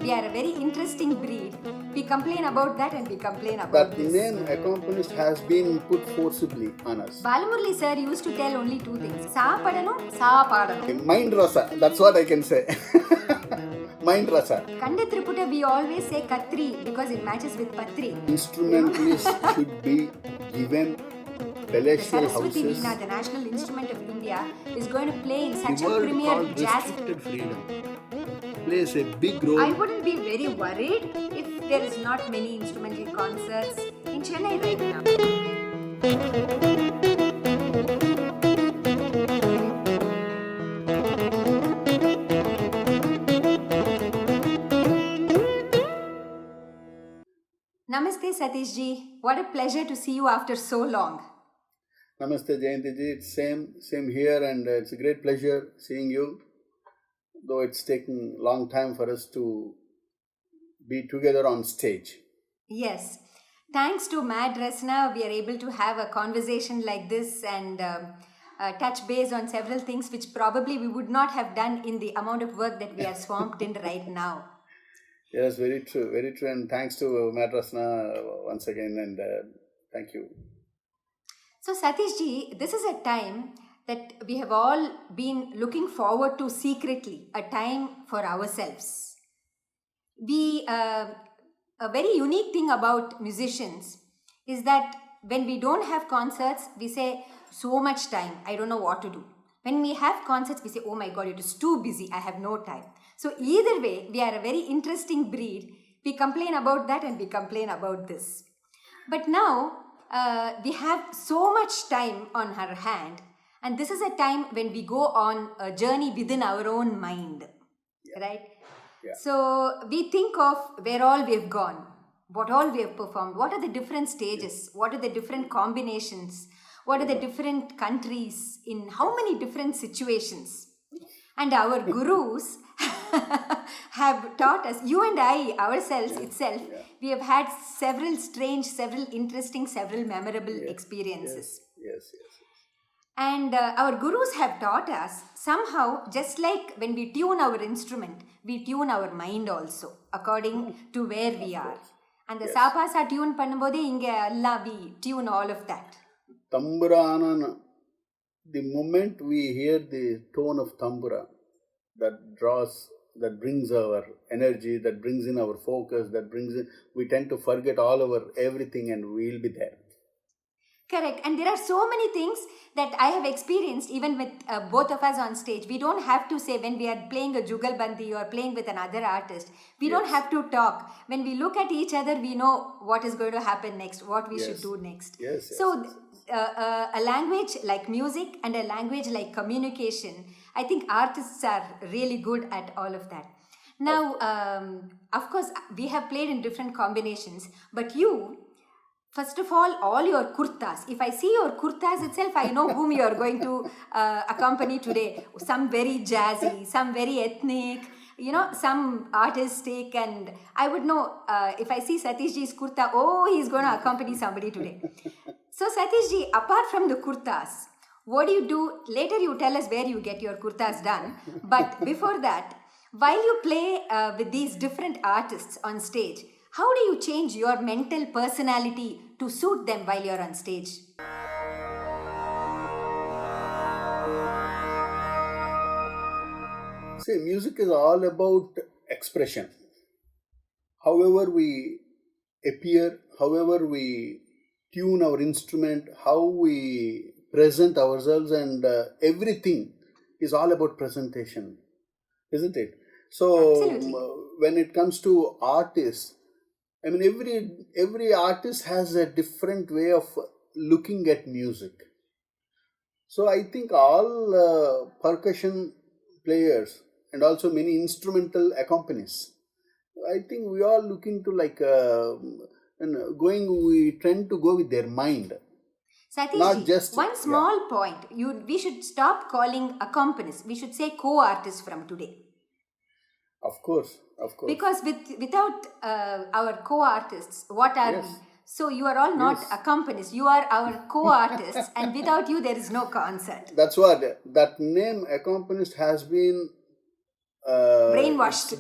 we are a very interesting breed. We complain about that and we complain about That this. name accompanist has been put forcibly on us. Balamurli sir used to tell only two things. Sa padanum, sa padanum. MadRasana, that's what I can say. MadRasana. Kanda Triputa, we always say Katri because it matches with Patri. Instrumentalists should be given palatial Saraswati houses. Veena, the national instrument of India, is going to play in such The a word premier called jazz. restricted freedom plays a big role. I wouldn't be very worried if there is not many instrumental concerts in Chennai right now. Namaste Satish ji. What a pleasure to see you after so long. Namaste Jayanthi ji, it's same here, and it's a great pleasure seeing you. Though it's taken a long time for us to be together on stage. Yes. Thanks to MadRasana, we are able to have a conversation like this and touch base on several things which probably we would not have done in the amount of work that we are swamped in right now. Yes, very true, and thanks to MadRasana once again, and thank you. So Satish ji, this is a time that we have all been looking forward to secretly, a time for ourselves. A very unique thing about musicians is that when we don't have concerts, we say, so much time, I don't know what to do. When we have concerts, we say, oh my God, it is too busy, I have no time. So either way, we are a very interesting breed. We complain about that and we complain about this. But now, we have so much time on our hand, and this is a time when we go on a journey within our own mind, right? Yeah. So we think of where all we've gone, what all we have performed, what are the different stages, what are the different combinations, what are the different countries, in how many different situations. And our gurus have taught us, you and I ourselves itself, we have had several strange, several interesting, several memorable experiences. Yes. And our gurus have taught us somehow, just like when we tune our instrument, we tune our mind also according to where we are. And the sapasa tune பண்ணும்போது இங்க எல்லாம் we tune all of that. Tamburana, the moment we hear the tone of tambura, that brings our energy, that brings in our focus, we tend to forget all our everything and we'll be there. Correct. And there are so many things that I have experienced even with both of us on stage. We don't have to say when we are playing a jugalbandi or playing with another artist. We don't have to talk. When we look at each other, we know what is going to happen next, what we should do next. So a language like music and a language like communication, I think artists are really good at all of that. Now, of course, we have played in different combinations, but you... First of all your kurtas. If I see your kurtas itself, I know whom you are going to accompany today. Some very jazzy, some very ethnic, some artistic. And I would know if I see Satish ji's kurta, he's going to accompany somebody today. So Satish ji, apart from the kurtas, what do you do? Later you tell us where you get your kurtas done. But before that, while you play with these different artists on stage, how do you change your mental personality to suit them while you're on stage? See, music is all about expression. However we appear, however we tune our instrument, how we present ourselves, and everything is all about presentation, isn't it? So when it comes to artists, I mean, every artist has a different way of looking at music. So I think all percussion players and also many instrumental accompanists, I think we all look into we tend to go with their mind. Satish, one small point, we should stop calling accompanists. We should say co-artists from today. Of course. Because without our co-artists, what are we? So you are all not accompanists. You are our co-artists, and without you, there is no concert. That's what that name accompanist has been Brainwashed.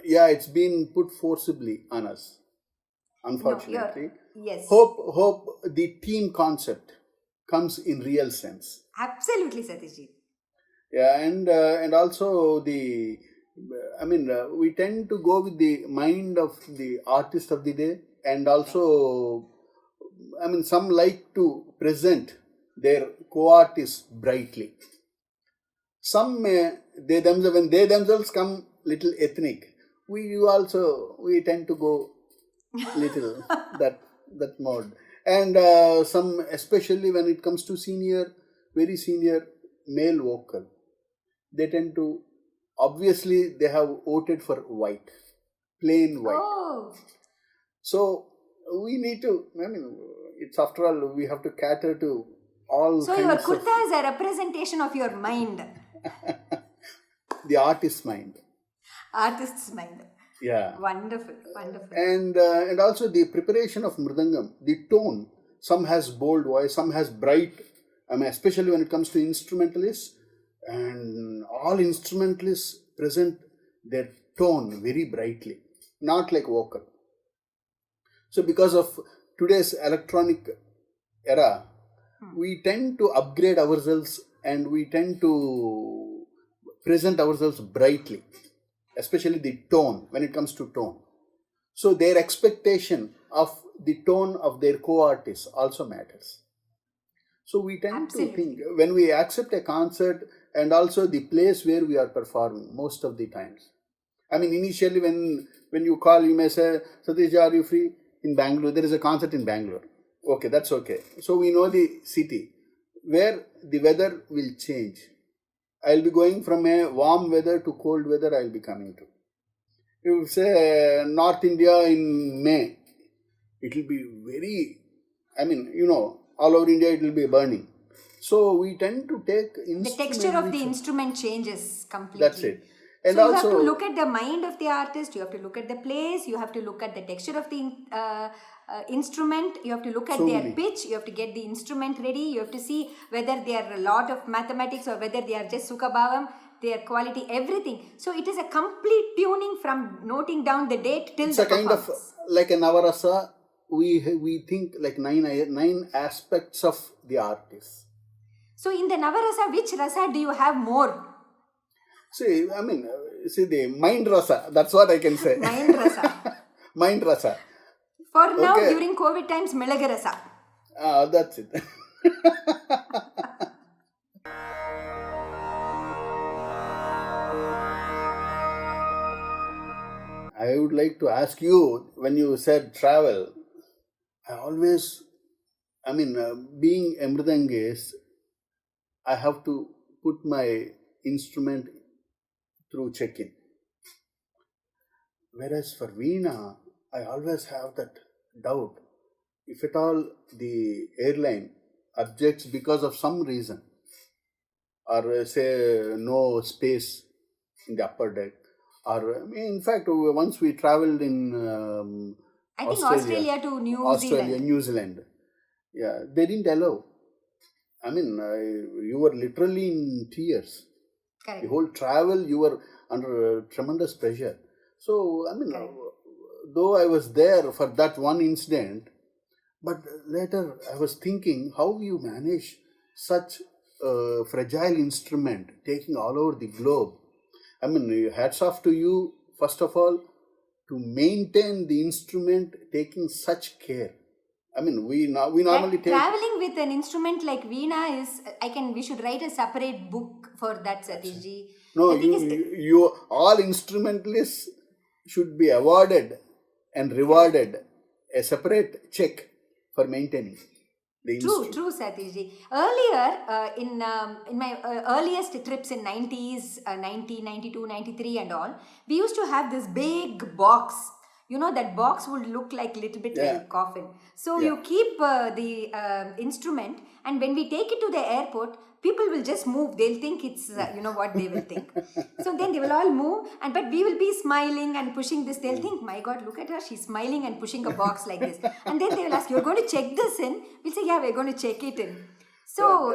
It's been put forcibly on us, No, unfortunately. yes. Hope the team concept comes in real sense. Absolutely, Satishji. Yeah, and also we tend to go with the mind of the artist of the day, and also, some like to present their co-artists brightly. Some when they themselves come little ethnic, we tend to go little that mode, and some, especially when it comes to very senior male vocal, they tend to, obviously they have voted for white, plain white. Oh. So we need to, it's after all, we have to cater to all So your kinds kurta is a representation of your mind. the artist's mind. Artist's mind. Yeah. Wonderful, wonderful. And also the preparation of Mridangam, the tone, some has bold voice, some has bright, especially when it comes to instrumentalists, and all instrumentalists present their tone very brightly, not like vocal. So because of today's electronic era, we tend to upgrade ourselves and we tend to present ourselves brightly, especially the tone, when it comes to tone. So their expectation of the tone of their co-artists also matters. So we tend to think, when we accept a concert, and also the place where we are performing most of the times. Initially when you call, you may say, Satish, are you free? In Bangalore, there is a concert in Bangalore. Okay, that's okay. So we know the city where the weather will change. I'll be going from a warm weather to cold weather, I'll be coming to. You say North India in May, it will be very, all over India it will be burning. So we tend to take the texture of the instrument changes completely. That's it. And so also, you have to look at the mind of the artist, you have to look at the place, you have to look at the texture of the instrument, you have to look at their pitch, you have to get the instrument ready, you have to see whether they are a lot of mathematics or whether they are just sukhabhavam, their quality, everything. So it is a complete tuning from noting down the date till the performance. It's a kind of like a Navarasa. We think like nine aspects of the artist. So in the Navarasa, which rasa do you have more? See, the mind rasa. That's what I can say. Mind rasa. Mind rasa. For now, during COVID times, Melaga rasa. That's it. I would like to ask you, when you said travel, I always, being a Mridangist, I have to put my instrument through check-in. Whereas for Veena, I always have that doubt. If at all the airline objects because of some reason, or say no space in the upper deck, or in fact, once we traveled in I think Australia to New Zealand. Yeah, they didn't allow. You were literally in tears. Correct. The whole travel, you were under tremendous pressure. So, though I was there for that one incident, but later I was thinking how you manage such a fragile instrument taking all over the globe. Hats off to you, first of all, to maintain the instrument taking such care. We normally take... Traveling with an instrument like Veena is, we should write a separate book for that, Satishji. No, you all instrumentalists should be awarded and rewarded a separate check for maintaining the instrument. True, Satishji. Earlier, in my earliest trips in 90s, 90, 92, 93 and all, we used to have this big box. That box would look like little bit like a coffin. So you keep the instrument, and when we take it to the airport, people will just move. They'll think it's, what they will think. So then they will all move, but we will be smiling and pushing this. They'll think, my God, look at her. She's smiling and pushing a box like this. And then they will ask, you're going to check this in? We'll say, yeah, we're going to check it in. So,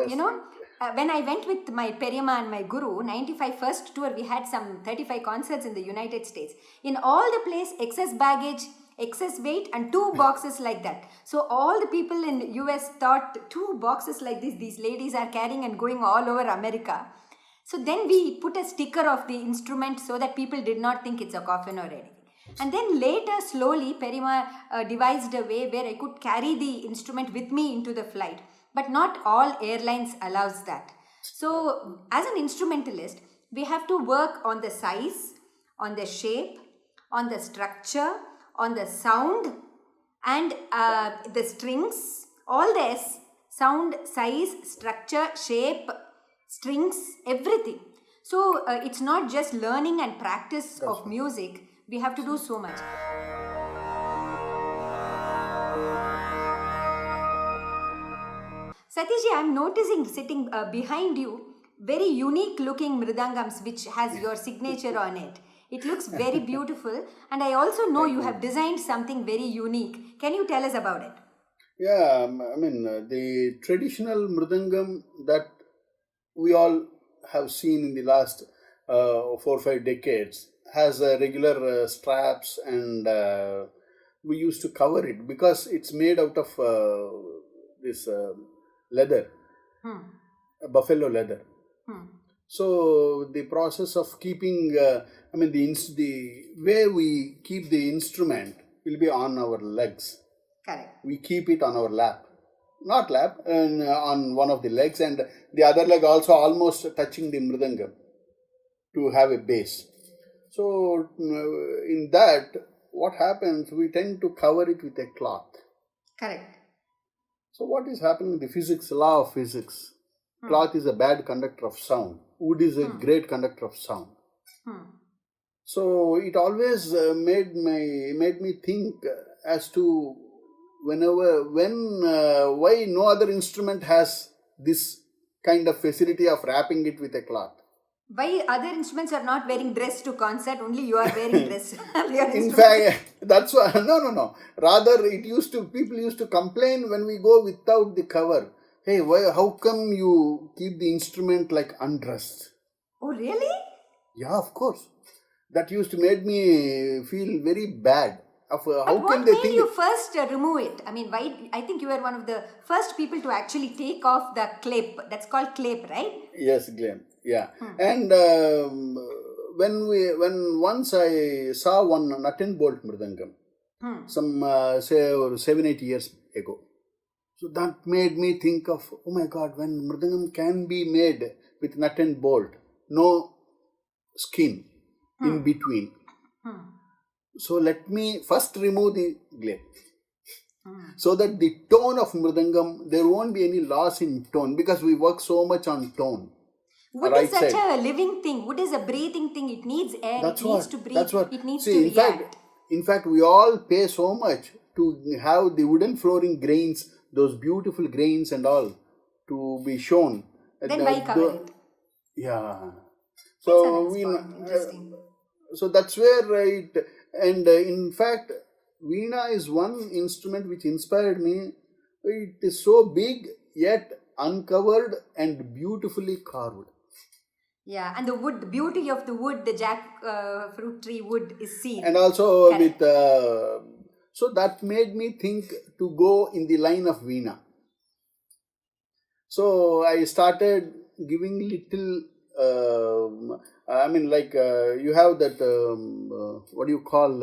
when I went with my Periyamma and my Guru, 95 first tour, we had some 35 concerts in the United States. In all the place, excess baggage, excess weight and 2 boxes like that. So all the people in US thought 2 boxes like this, these ladies are carrying and going all over America. So then we put a sticker of the instrument so that people did not think it's a coffin or anything. And then later, slowly, Perima devised a way where I could carry the instrument with me into the flight. But not all airlines allows that. So as an instrumentalist, we have to work on the size, on the shape, on the structure, on the sound, and the strings, all this, sound, size, structure, shape, strings, everything. So it's not just learning and practice of music. We have to do so much. Satishji, I'm noticing sitting behind you very unique looking mridangams which has your signature on it. It looks very beautiful, and I also know you have designed something very unique. Can you tell us about it? Yeah, I mean, the traditional mridangam that we all have seen in the last 4 or 5 decades has regular straps, and we used to cover it because it's made out of this leather, buffalo leather. So the process of keeping, the way we keep the instrument will be on our legs. Correct. We keep it on our lap. Not lap, on one of the legs, and the other leg also almost touching the mridangam to have a base. So in that, what happens, we tend to cover it with a cloth. Correct. So what is happening? The physics, law of physics. Cloth is a bad conductor of sound. Wood is a great conductor of sound. So it always made me think as to why no other instrument has this kind of facility of wrapping it with a cloth. Why other instruments are not wearing dress to concert, only you are wearing dress. In fact, that's why, no. Rather, people used to complain when we go without the cover. Hey, how come you keep the instrument like undressed? Oh, really? Yeah, of course. That used to make me feel very bad. But what made you first remove it? I mean, why? I think you were one of the first people to actually take off the clip. That's called clip, right? Yes, Glenn. Yeah. And when once I saw one nut and bolt mridangam, some say 7-8 years ago. So that made me think of, oh my God, when mridangam can be made with nut and bolt, no skin in between. So let me first remove the clip. So that the tone of mridangam, there won't be any loss in tone, because we work so much on tone. Wood is such a living thing. Wood is a breathing thing. It needs air. It needs to breathe. It needs to react. In fact, we all pay so much to have the wooden flooring grains, those beautiful grains and all, to be shown. Then why cover it? Yeah. So interesting. So that's where it. And in fact, Veena is one instrument which inspired me. It is so big yet uncovered and beautifully carved. Yeah, and the beauty of the wood, the jackfruit tree wood is seen. And also with, so that made me think to go in the line of Veena. So I started giving little, you have that, what do you call,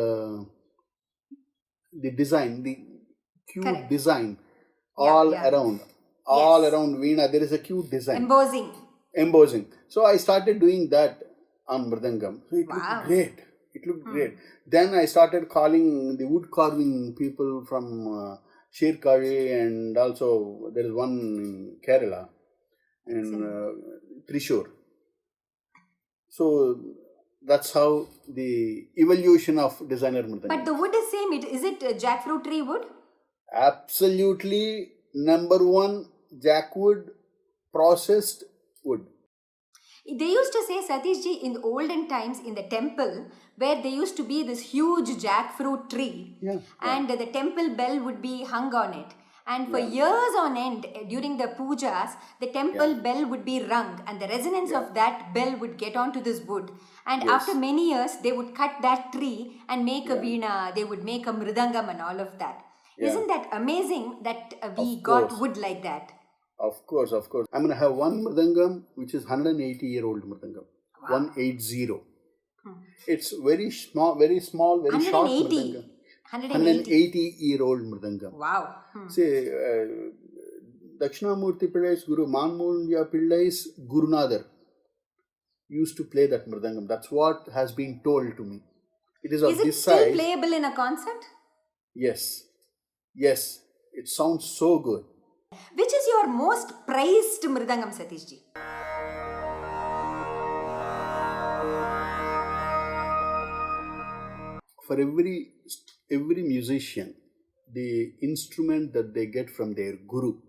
the design, the cute design around. All around Veena, there is a cute design. Embossing. So I started doing that on mridangam. So it looked great. It looked great. Then I started calling the wood carving people from Shirkari, and also there is one in Kerala, in Thrissur. So that's how the evolution of designer mridangam. But the wood is same. Is it jackfruit tree wood? Absolutely, number one, jackwood, processed wood. They used to say, Satishji, in the olden times in the temple, where there used to be this huge jackfruit tree, and the temple bell would be hung on it. And for years on end, during the pujas, the temple bell would be rung, and the resonance of that bell would get onto this wood. And after many years, they would cut that tree and make a veena, they would make a mridangam and all of that. Isn't that amazing that we got wood like that? Of course, of course. I'm going to have one mridangam, which is 180-year-old mridangam. Wow. 180. It's very small, very short mridangam. 180-year-old mridangam. Wow. See, Dakshinamurti Pillai's Guru Manmulya Pillai's Gurunadar used to play that mridangam. That's what has been told to me. It is of this size. Is it still playable in a concert? Yes. Yes. It sounds so good. Which is your most prized mridangam, Satish ji? For every musician, the instrument that they get from their guru.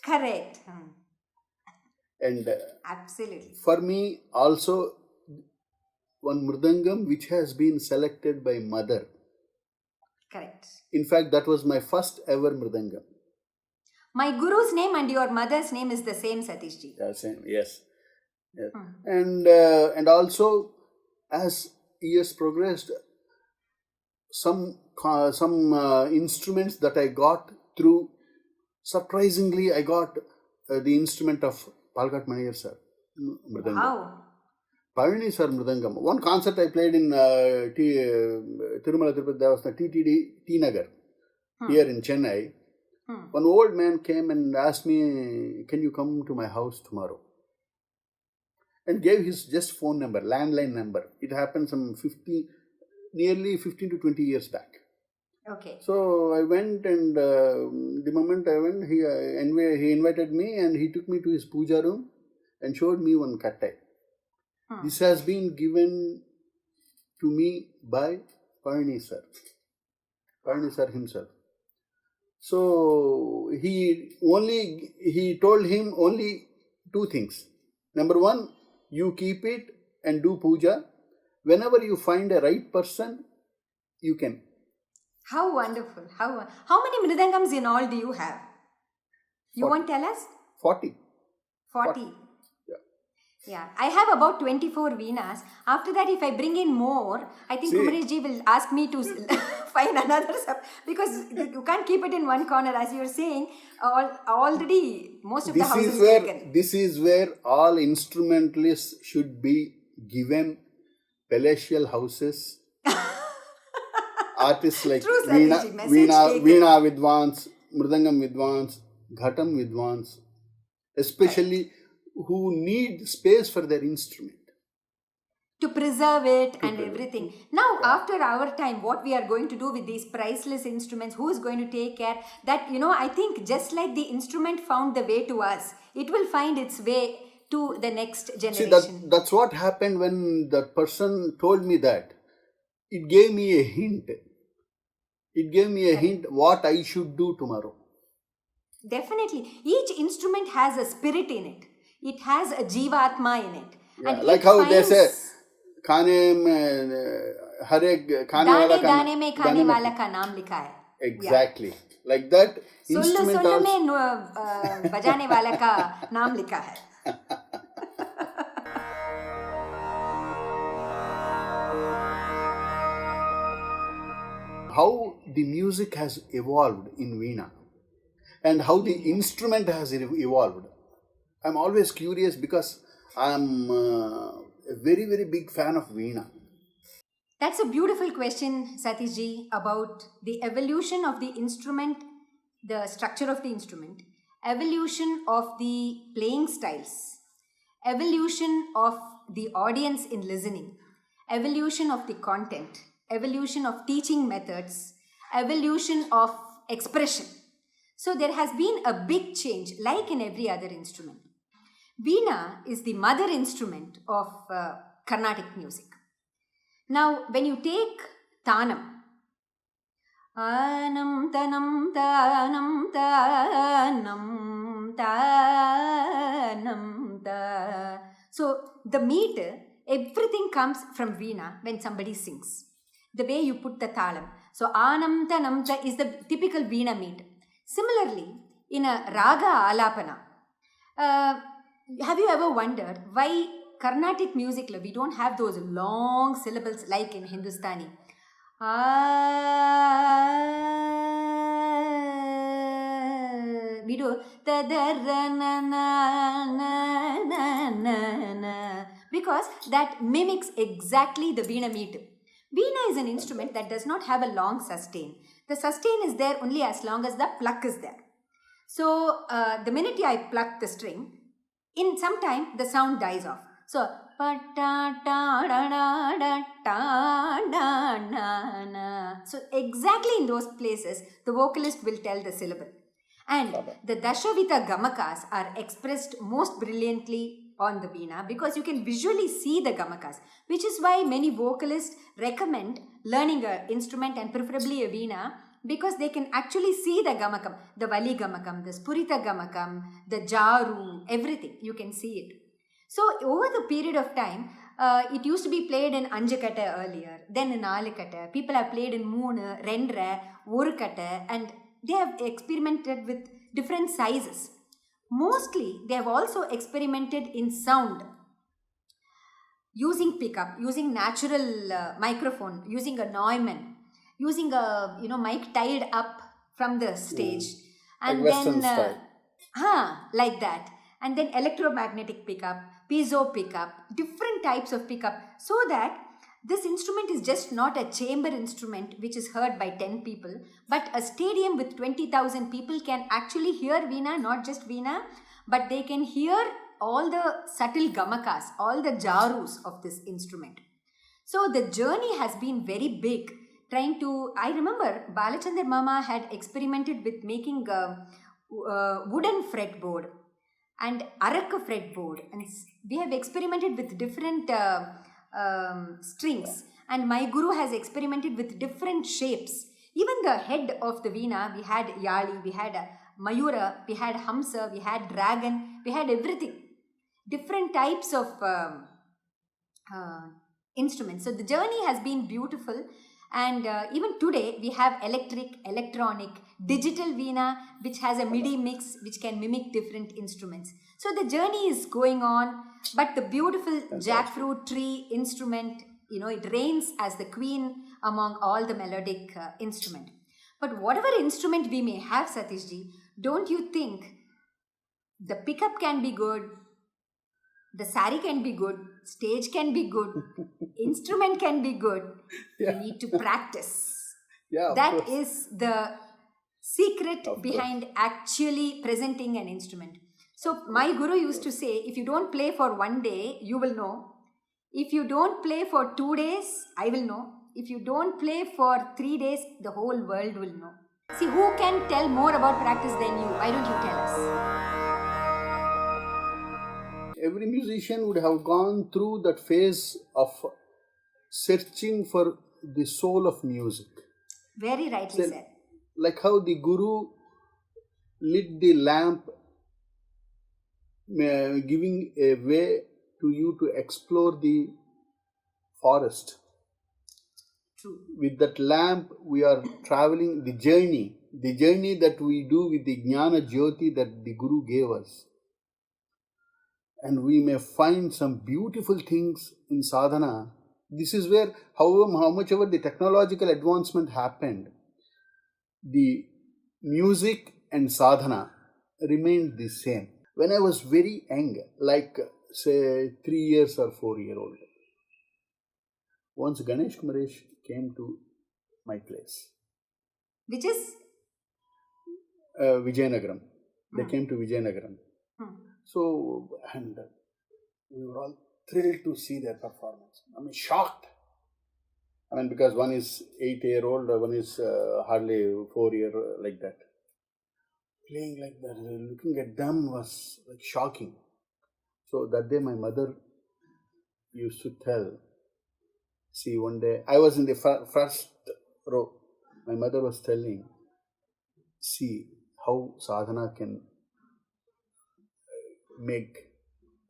Correct. And absolutely. For me, also, one mridangam which has been selected by mother. Correct. In fact, that was my first ever mridangam. My guru's name and your mother's name is the same, Satish ji. Yeah, same. Yes. And also, as years progressed, some instruments that I got through, surprisingly, I got the instrument of Palkat Maniyar sir, mridangam. Wow. Palani sir mridangam. One concert I played in Tirumala Tirupati Devasthan, TTD T Nagar, here in Chennai. One old man came and asked me, can you come to my house tomorrow? And gave his just phone number, landline number. It happened some nearly 15 to 20 years back. Okay. So I went, and the moment I went, he invited me, and he took me to his puja room and showed me one kattai. This has been given to me by Palani sir himself. So he told him only two things. Number one, you keep it and do puja. Whenever you find a right person, you can. How wonderful. How many mridangams in all do you have? You 40. won't tell us? 40. 40. Yeah. I have about 24 Veenas. After that, if I bring in more, I think Kumaresh ji will ask me to find another because you can't keep it in one corner. As you're saying, already most of the house is taken. This is where all instrumentalists should be given palatial houses. Artists like Veena Vidwans, Mridangam Vidwans, Ghatam Vidwans, especially who need space for their instrument. To preserve it and everything. Now, after our time, what we are going to do with these priceless instruments, who is going to take care? That, I think just like the instrument found the way to us, it will find its way to the next generation. See, that's what happened when that person told me that. It gave me a hint. It gave me a hint what I should do tomorrow. Definitely. Each instrument has a spirit in it. It has a jivatma in it. Yeah, and like how they say, Dane mein khane wala ka naam likha hai. Exactly. Yeah. Like that, instrument mein bajane wala ka naam likha hai. How the music has evolved in Veena and how the instrument has evolved. I'm always curious because I'm a very, very big fan of Veena. That's a beautiful question, Satish ji, about the evolution of the instrument, the structure of the instrument, evolution of the playing styles, evolution of the audience in listening, evolution of the content, evolution of teaching methods, evolution of expression. So there has been a big change, like in every other instrument. Veena is the mother instrument of Carnatic music. Now, when you take Tanam, Anam Tanam Tanam Tanam Tanam Ta. So the meter, everything comes from Veena when somebody sings. The way you put the talam. So Anam Tanam Ta is the typical Veena meter. Similarly, in a raga alapana, uh, have you ever wondered why Carnatic music, we don't have those long syllables like in Hindustani? We do because that mimics exactly the Veena meter. Veena is an instrument that does not have a long sustain. The sustain is there only as long as the pluck is there. So the minute I pluck the string, in some time the sound dies off. So so exactly in those places the vocalist will tell the syllable. And the Dashavita Gamakas are expressed most brilliantly on the Veena because you can visually see the Gamakas, which is why many vocalists recommend learning an instrument and preferably a Veena because they can actually see the Gamakam, the Vali Gamakam, the Spurita Gamakam, the Jaru, everything. You can see it. So over the period of time, it used to be played in Anjakata earlier, then in Alakata. People have played in Moonu, Rendre, Orukata, and they have experimented with different sizes. Mostly, they have also experimented in sound, using pickup, using natural microphone, using a Neumann, using a mic tied up from the stage, and like Western then style. like that, and then electromagnetic pickup, piezo pickup, different types of pickup, so that this instrument is just not a chamber instrument which is heard by 10 people, but a stadium with 20,000 people can actually hear Veena, not just Veena, but they can hear all the subtle gamakas, all the jarus of this instrument. So the journey has been very big. I remember Balachandar Mama had experimented with making a wooden fretboard and Araka fretboard, and we have experimented with different strings, and my guru has experimented with different shapes. Even the head of the Veena, we had Yali, we had Mayura, we had Hamsa, we had Dragon, we had everything. Different types of instruments. So the journey has been beautiful, and even today we have electric, electronic, digital Veena which has a MIDI mix which can mimic different instruments. So the journey is going on, but the beautiful jackfruit tree instrument, it reigns as the queen among all the melodic instrument. But whatever instrument we may have, Satishji, don't you think the pickup can be good, the sari can be good, stage can be good, instrument can be good. You need to practice. That is the secret behind actually presenting an instrument. So my guru used to say, if you don't play for one day, you will know. If you don't play for 2 days, I will know. If you don't play for 3 days, the whole world will know. See, who can tell more about practice than you? Why don't you tell us? Every musician would have gone through that phase of searching for the soul of music. Very rightly said. Like how the guru lit the lamp, giving a way to you to explore the forest. True. With that lamp, we are traveling the journey that we do with the Jnana Jyoti that the Guru gave us. And we may find some beautiful things in sadhana. This is where, how much ever the technological advancement happened, the music and sadhana remained the same. When I was very young, like say 3 years or 4 year old, once Ganesh Kumaresh came to my place. Which is? Vijayanagaram. They came to Vijayanagaram. So, and we were all thrilled to see their performance. I mean, shocked. I mean, because one is 8-year-old, one is hardly 4 year, like that. Playing like that, looking at them was like shocking. So that day my mother used to tell, see, one day, I was in the first row. My mother was telling, see how sadhana can make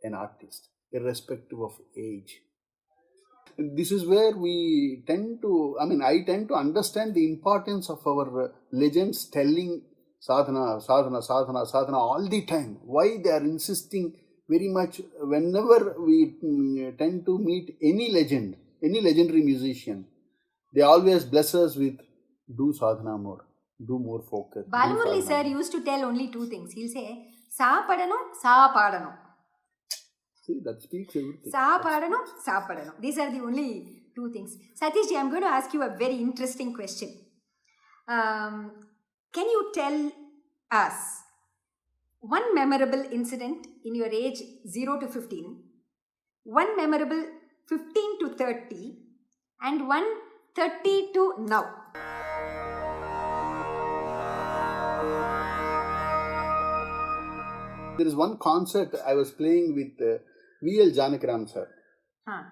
an artist, irrespective of age. This is where I tend to understand the importance of our legends telling sadhana, sadhana, sadhana, sadhana all the time. Why they are insisting very much whenever we tend to meet any legend, any legendary musician, they always bless us with do sadhana more, do more focus. do Balamurali sadhana sir more." used to tell only two things. He'll say, Sa padano, sa padano. See, that speaks everything. Sa padano, sa padano. These are the only two things. Satish ji, I'm going to ask you a very interesting question. Can you tell us one memorable incident in your age 0 to 15, one memorable 15 to 30, and one 30 to now? There is one concert I was playing with V.L. Janakaram sir. Huh.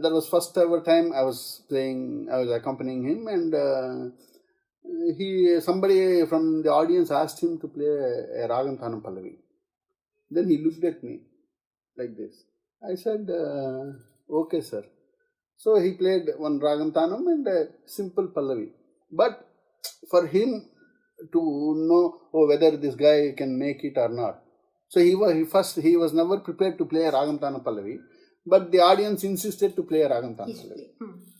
That was first ever time I was accompanying him, and somebody from the audience asked him to play a Ragam Thanam Pallavi. Then he looked at me like this. I said, okay sir. So he played one Ragam Thanam and a simple Pallavi. But for him to know whether this guy can make it or not. So he was never prepared to play a Ragam Tana Pallavi, but the audience insisted to play a Ragam Tana Pallavi.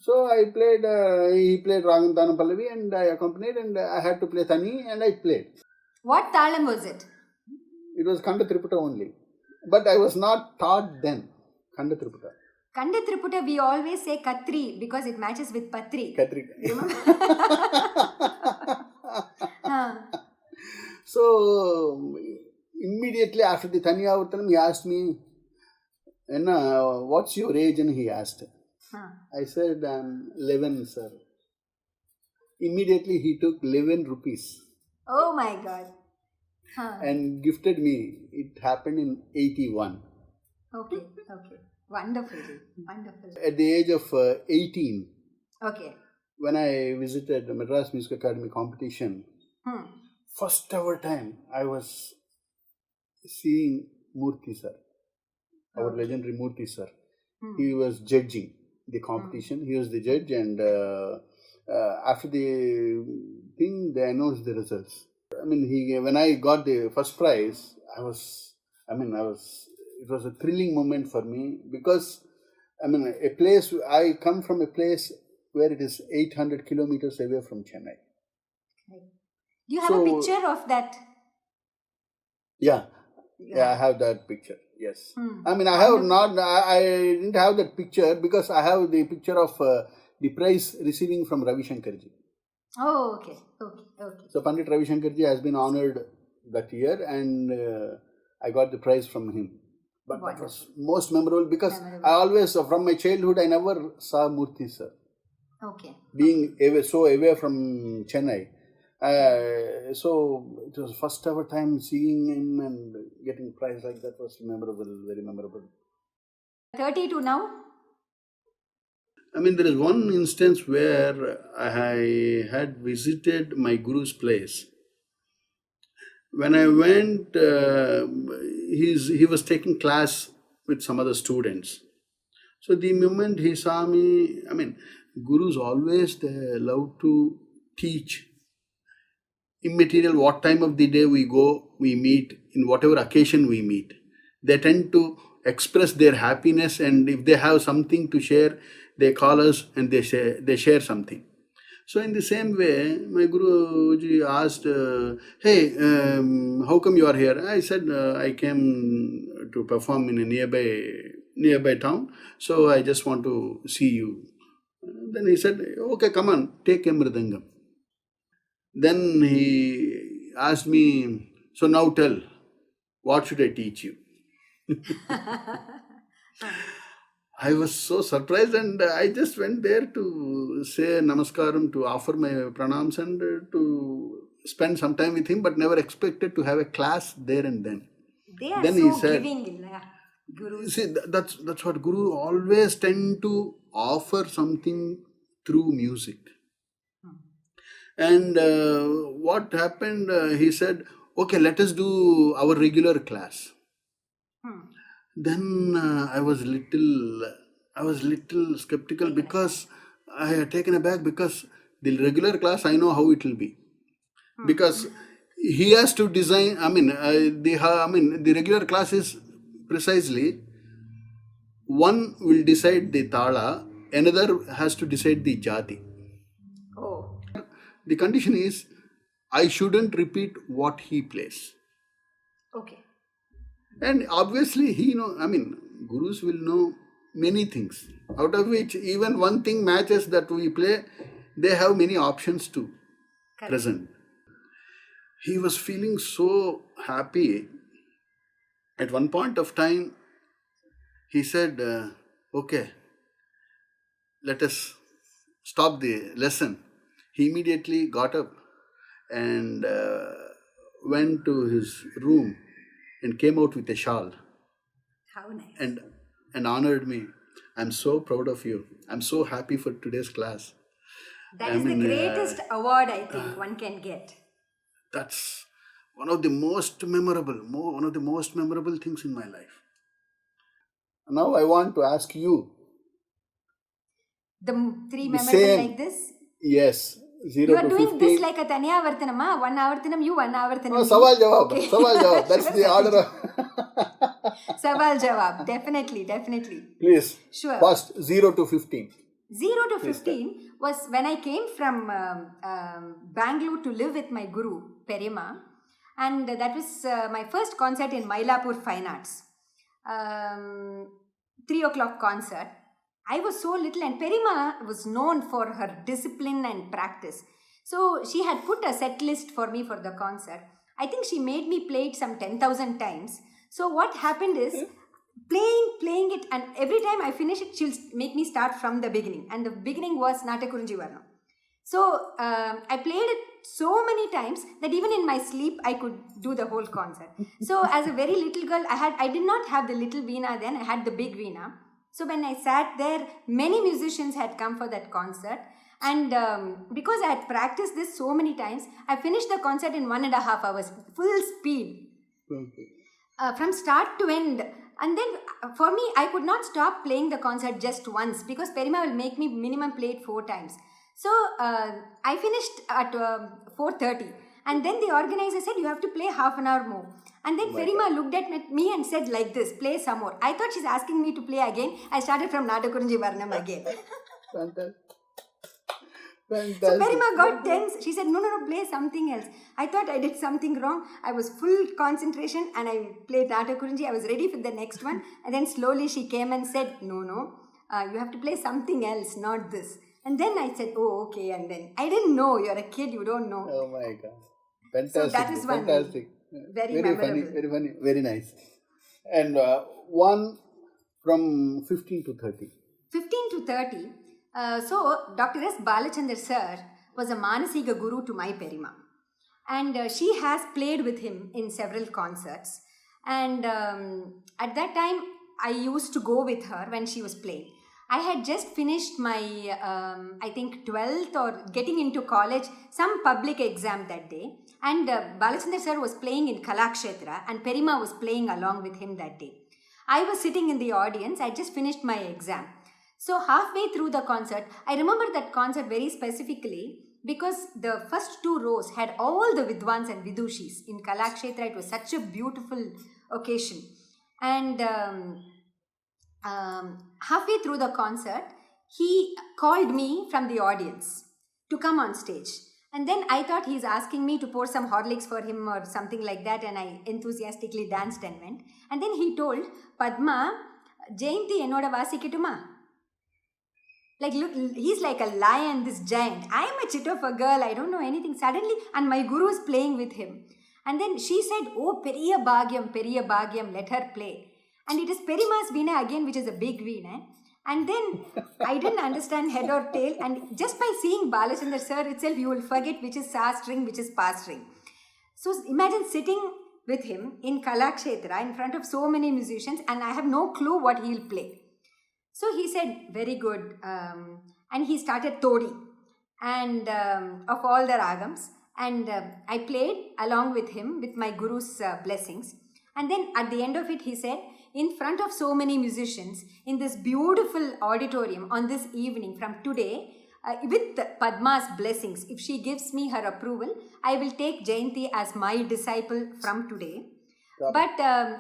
So he played Ragam Tana Pallavi and I accompanied, and I had to play Thani and I played. What talam was it? It was Khanda Triputa only. But I was not taught then Khanda Triputa. Khanda Triputa, we always say Katri because it matches with Patri. Katri. Huh. So immediately after the Thani Avartanam, he asked me, what's your age? And he asked. Huh. I said, I'm 11, sir. Immediately he took 11 rupees. Oh my God. Huh. And gifted me. It happened in 81. Okay. Wonderful. At the age of 18, okay, when I visited the Madras Music Academy competition, first ever time I was seeing Murthy sir, our legendary Murthy sir. He was judging the competition. He was the judge, and after the thing, they announced the results. When I got the first prize, it was a thrilling moment for me because, I come from a place where it is 800 kilometers away from Chennai. Do you have a picture of that? Yeah, I have that picture. Yes. I didn't have that picture because I have the picture of the prize receiving from Ravi Shankarji. Oh, okay. So Pandit Ravi Shankarji has been honored that year, and I got the prize from him. But that was most memorable because I always, from my childhood, I never saw Murthy sir. Okay. Being so away from Chennai. So it was first ever time seeing him and getting prize like that was memorable, very memorable. 32 now? There is one instance where I had visited my guru's place. When I went, he was taking class with some other students. So the moment he saw me, gurus always they love to teach immaterial, what time of the day we go, we meet, in whatever occasion we meet. They tend to express their happiness, and if they have something to share, they call us and they share something. So in the same way, my Guruji asked, hey, how come you are here? I said, I came to perform in a nearby town, so I just want to see you. Then he said, okay, come on, take a Mridangam. Then he asked me, so now tell, what should I teach you? I was so surprised, and I just went there to say namaskaram, to offer my pranams, and to spend some time with him, but never expected to have a class there and then. They are then so he said, giving, Guru. See, that's what Guru always tend to offer something through music. And what happened, he said, okay, let us do our regular class. Then I was little skeptical because I had taken aback because The regular class, I know how it will be. Because he has to design, the regular class is precisely one will decide the tala, another has to decide the jati. Oh. The condition is I shouldn't repeat what he plays. Okay. And obviously, gurus will know many things, out of which even one thing matches that we play, they have many options to present. He was feeling so happy. At one point of time, he said, okay, let us stop the lesson. He immediately got up and went to his room and came out with a shawl. How nice. And honored me. I'm so proud of you. I'm so happy for today's class. That is the greatest award I think one can get. That's one of the most memorable things in my life. Now I want to ask you. The three The memorable same. like this? Yes. 0 You are to doing 15. this like a Tanya Vartanama, 1 Avartanam, you 1 Avartanam. No, Sawal Jawab. Okay. Sawal Jawab. That's the order of. Sawal Jawab. Definitely. Please. Sure. First, 0 to 15. 0 to 15 was when I came from Bangalore to live with my guru, Perima. And that was my first concert in Mylapore Fine Arts. 3 o'clock concert. I was so little, and Perima was known for her discipline and practice. So she had put a set list for me for the concert. I think she made me play it some 10,000 times. So what happened is, playing it, and every time I finish it, she'll make me start from the beginning. And the beginning was Natakurunji Varnam. So I played it so many times that even in my sleep, I could do the whole concert. So as a very little girl, I did not have the little Veena then, I had the big Veena. So when I sat there, many musicians had come for that concert. And because I had practiced this so many times, I finished the concert in 1.5 hours, full speed. Okay. From start to end. And then for me, I could not stop playing the concert just once because Perima will make me minimum play it 4 times. So I finished at 4:30. And then the organizer said, you have to play half an hour more. And then Perima looked at me and said like this, play some more. I thought she's asking me to play again. I started from Natakurunji Varnam again. Fantastic. So Perima got tense. She said, no, play something else. I thought I did something wrong. I was full concentration and I played Natakurunji. I was ready for the next one. And then slowly she came and said, no, you have to play something else, not this. And then I said, oh, okay. And then I didn't know. You're a kid, you don't know. Oh my God. Fantastic. So that is one. Fantastic. Very memorable. Very funny. Very nice. And one from 15 to 30. 15 to 30. So Dr. S. Balachandar sir was a Manasiga guru to my Perima. And she has played with him in several concerts. And at that time, I used to go with her when she was playing. I had just finished my, I think 12th or getting into college, some public exam that day. And Balachandar sir was playing in Kalakshetra and Perima was playing along with him that day. I was sitting in the audience. I just finished my exam. So halfway through the concert, I remember that concert very specifically because the first 2 rows had all the Vidwans and Vidushis. In Kalakshetra, it was such a beautiful occasion. And halfway through the concert, he called me from the audience to come on stage. And then I thought he's asking me to pour some Horlicks for him or something like that. And I enthusiastically danced and went. And then he told, Padma, Jayanthi ennoda vasikituma. Like, look, he's like a lion, this giant. I am a chit of a girl, I don't know anything. Suddenly, and my guru is playing with him. And then she said, oh, Periya Bhagyam, let her play. And it is Perima's Veena again, which is a big Veena. And then I didn't understand head or tail. And just by seeing Balachandar sir itself, you will forget which is sa string, which is pa string. So imagine sitting with him in Kalakshetra in front of so many musicians and I have no clue what he'll play. So he said, very good. And he started Todi and of all the ragams. And I played along with him with my guru's blessings. And then at the end of it, he said, in front of so many musicians in this beautiful auditorium on this evening from today, with Padma's blessings, if she gives me her approval, I will take Jayanthi as my disciple from today. But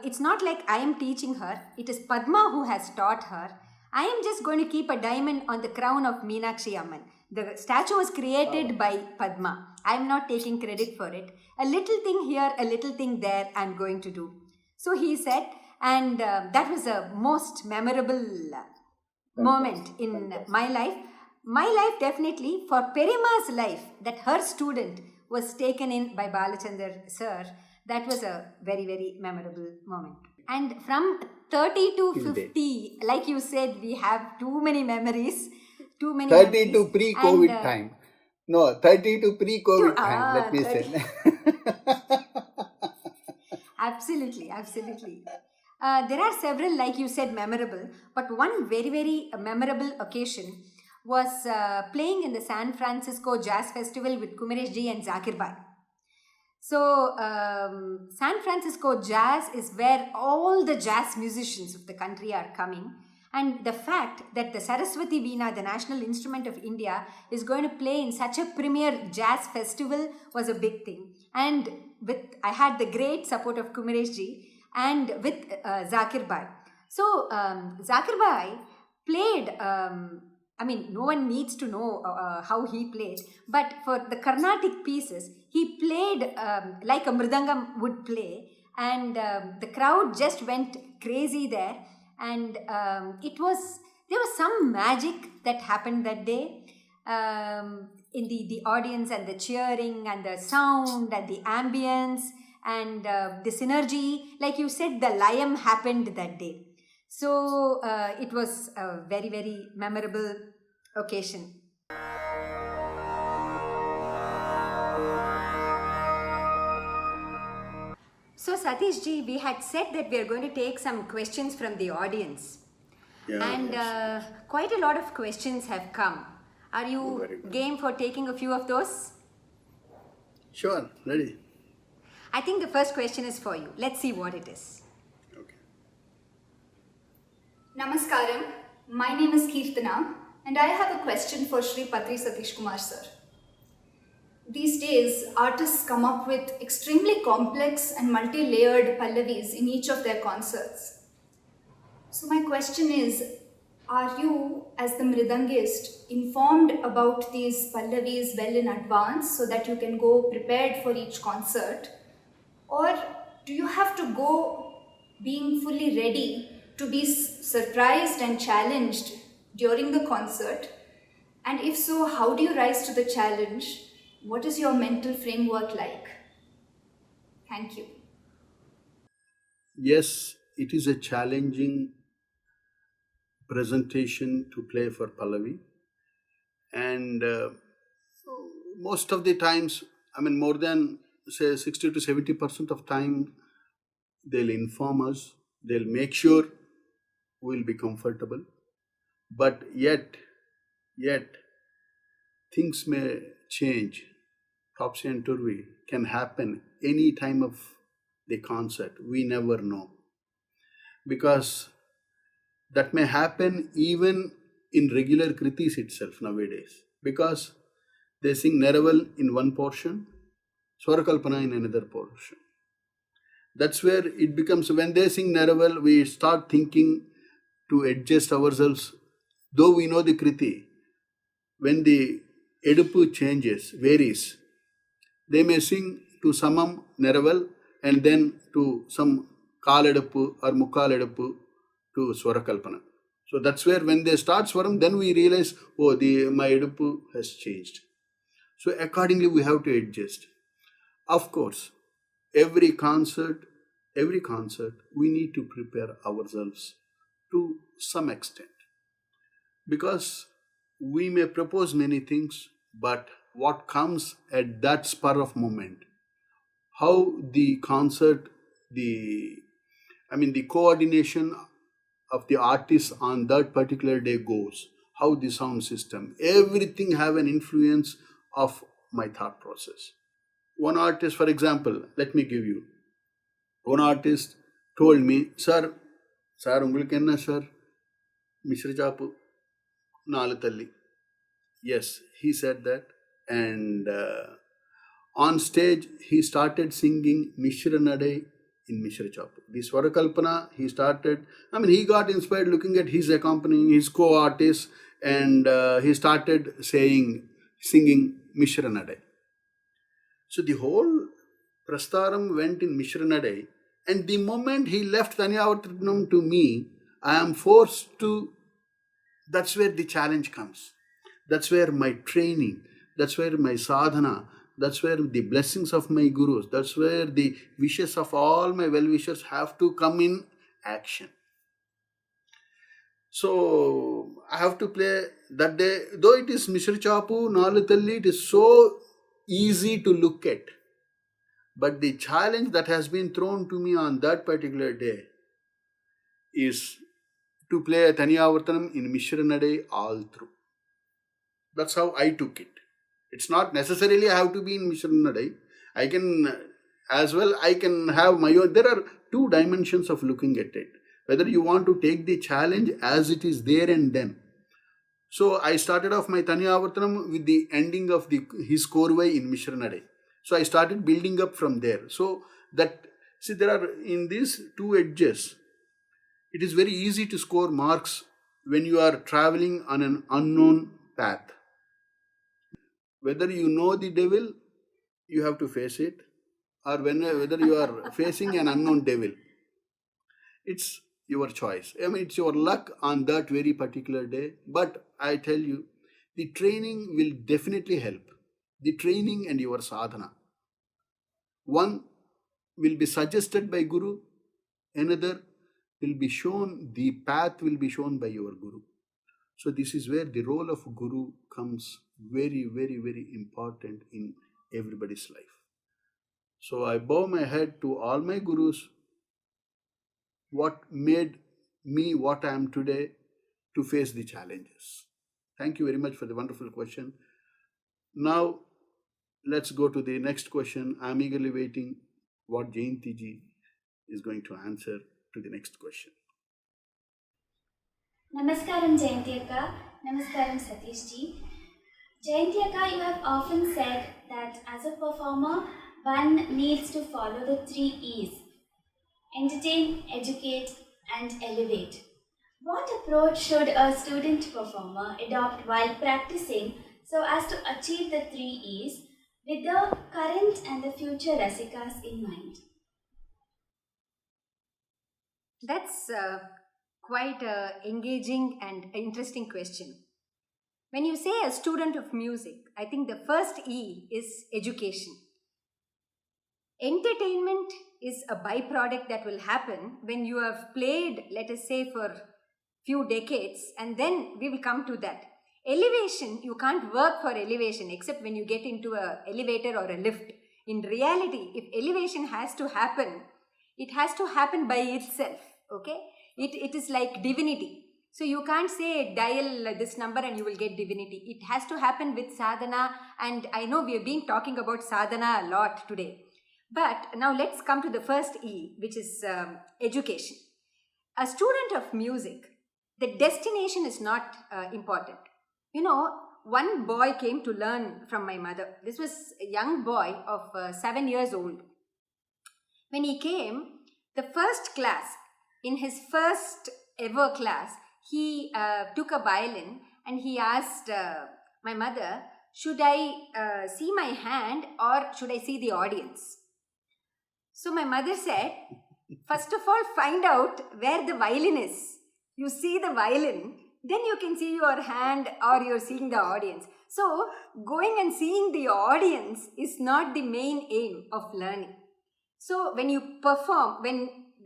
it's not like I am teaching her, it is Padma who has taught her. I am just going to keep a diamond on the crown of Meenakshi Amman. The statue was created by Padma. I am not taking credit for it. A little thing here, a little thing there, I am going to do. So he said, and that was a most memorable moment in my life. My life, definitely, for Perima's life, that her student was taken in by Balachandar sir, that was a very, very memorable moment. And from 30 to 50, like you said, we have too many memories. 30 to pre-COVID time. No, 30 to pre-COVID time, let me 30. say. Absolutely, absolutely. There are several, like you said, memorable, but one very, very memorable occasion was playing in the San Francisco Jazz Festival with Kumaresh ji and Zakir Bhai. So, San Francisco Jazz is where all the jazz musicians of the country are coming. And the fact that the Saraswati Veena, the national instrument of India, is going to play in such a premier jazz festival was a big thing. And I had the great support of Kumaresh ji and with Zakir Bhai. So, Zakir Bhai played... no one needs to know how he played, but for the Carnatic pieces, he played like a Mridangam would play, and the crowd just went crazy there, and there was some magic that happened that day in the audience, and the cheering and the sound and the ambience and the synergy. Like you said, the Layam happened that day. So it was a very, very memorable occasion. So Satish ji, we had said that we are going to take some questions from the audience. And quite a lot of questions have come. Are you game for taking a few of those? Sure, ready. I think the first question is for you. Let's see what it is. Okay. Namaskaram. My name is Kirtana, and I have a question for Shri Patri Satish Kumar sir. These days, artists come up with extremely complex and multi-layered pallavis in each of their concerts. So my question is, are you, as the Mridangist, informed about these pallavis well in advance so that you can go prepared for each concert? Or do you have to go being fully ready to be surprised and challenged during the concert? And if so, how do you rise to the challenge? What is your mental framework like? Thank you. Yes, it is a challenging presentation to play for Pallavi. And most of the times, more than say 60 to 70% of time, they'll inform us, they'll make sure we'll be comfortable. But yet, things may change. Topsy and turvy can happen any time of the concert. We never know. Because that may happen even in regular kritis itself nowadays. Because they sing Neraval in one portion, Swarakalpana in another portion. That's where it becomes, when they sing Neraval, we start thinking to adjust ourselves. Though we know the kriti, when the Edupu changes, varies, they may sing to Samam Neraval and then to some Kaledapu or Mukkaledapu to Swarakalpana. So that's where when they start Swaram, then we realize, oh, my Edupu has changed. So accordingly we have to adjust. Of course, every concert, we need to prepare ourselves to some extent. Because we may propose many things, but what comes at that spur of moment, how the concert, the coordination of the artist on that particular day goes, how the sound system, everything have an influence of my thought process. One artist, for example, let me give you. One artist told me, Sir, உங்களுக்கு என்ன sir? மிஸ்ர சாப்பு 4 தள்ளி. Yes, he said that. And on stage, he started singing Mishra Nade in Mishra Chapu. The Swarakalpana, he started, he got inspired looking at his accompanying, his co-artists, and he started singing Mishra Nade. So the whole Prastaram went in Mishra Nade, and the moment he left Tanyavartanam to me, I am forced to, that's where the challenge comes. That's where my training, that's where my sadhana, that's where the blessings of my gurus, that's where the wishes of all my well-wishers have to come in action. So I have to play that day, though it is Mishra Chapu, Nalutalli, it is so easy to look at. But the challenge that has been thrown to me on that particular day is to play a Taniyavartanam in Mishra Nade all through. That's how I took it. It's not necessarily I have to be in Mishra Nade. I can have my own. There are two dimensions of looking at it. Whether you want to take the challenge as it is there and then. So I started off my Taniyavartanam with the ending of his Korvai in Mishra Nade. So I started building up from there. So there are in these two edges, it is very easy to score marks when you are traveling on an unknown path. Whether you know the devil, you have to face it, or whether you are facing an unknown devil, it's your choice. It's your luck on that very particular day. But I tell you, the training will definitely help. The training and your sadhana. One will be suggested by Guru, another will be shown, the path will be shown by your Guru. So this is where the role of Guru comes very, very, very important in everybody's life. So I bow my head to all my Gurus, what made me what I am today to face the challenges. Thank you very much for the wonderful question. Now, let's go to the next question. I'm eagerly waiting what Jayanthi ji is going to answer to the next question. Namaskaram Jayanthi Akka. Namaskaram Satish ji. Jayanthi Akka, you have often said that as a performer, one needs to follow the 3 E's: entertain, educate, and elevate. What approach should a student performer adopt while practicing so as to achieve the 3 E's with the current and the future Rasikas in mind? That's quite an engaging and interesting question. When you say a student of music, I think the first E is education. Entertainment is a byproduct that will happen when you have played, let us say, for few decades, and then we will come to that. Elevation, you can't work for elevation except when you get into an elevator or a lift. In reality, if elevation has to happen, it has to happen by itself, okay? It is like divinity. So you can't say dial this number and you will get divinity. It has to happen with sadhana, and I know we have been talking about sadhana a lot today. But now let's come to the first E, which is education. A student of music, the destination is not important. You know, one boy came to learn from my mother. This was a young boy of 7 years old. When he came, the first class, in his first ever class, he took a violin and he asked my mother, should I see my hand or should I see the audience? So my mother said, first of all, find out where the violin is. You see the violin, then you can see your hand or you're seeing the audience. So going and seeing the audience is not the main aim of learning. So when you perform,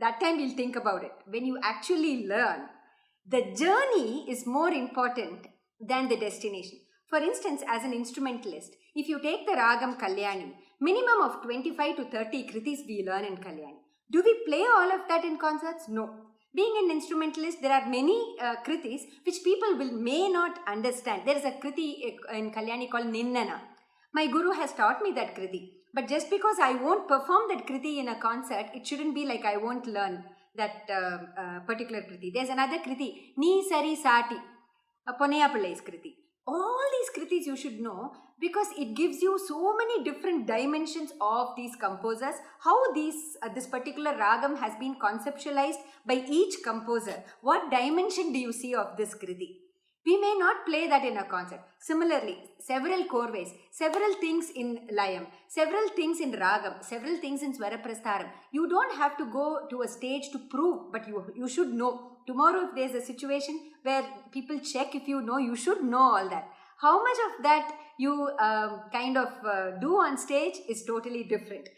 that time we'll think about it. When you actually learn, the journey is more important than the destination. For instance, as an instrumentalist, if you take the Ragam Kalyani, minimum of 25 to 30 kritis we learn in Kalyani. Do we play all of that in concerts? No. Being an instrumentalist, there are many kritis which people may not understand. There is a kriti in Kalyani called Ninnana. My guru has taught me that kriti. But just because I won't perform that kriti in a concert, it shouldn't be like I won't learn that particular kriti. There's another kriti, Ni Sari Sati, Ponaya Pillai's kriti. All these kritis you should know, because it gives you so many different dimensions of these composers, how this particular ragam has been conceptualized by each composer. What dimension do you see of this kriti? We may not play that in a concert. Similarly, several korves, several things in layam, several things in ragam, several things in swaraprastharam. You don't have to go to a stage to prove, but you should know. Tomorrow, if there's a situation where people check if you know, you should know all that. How much of that you do on stage is totally different.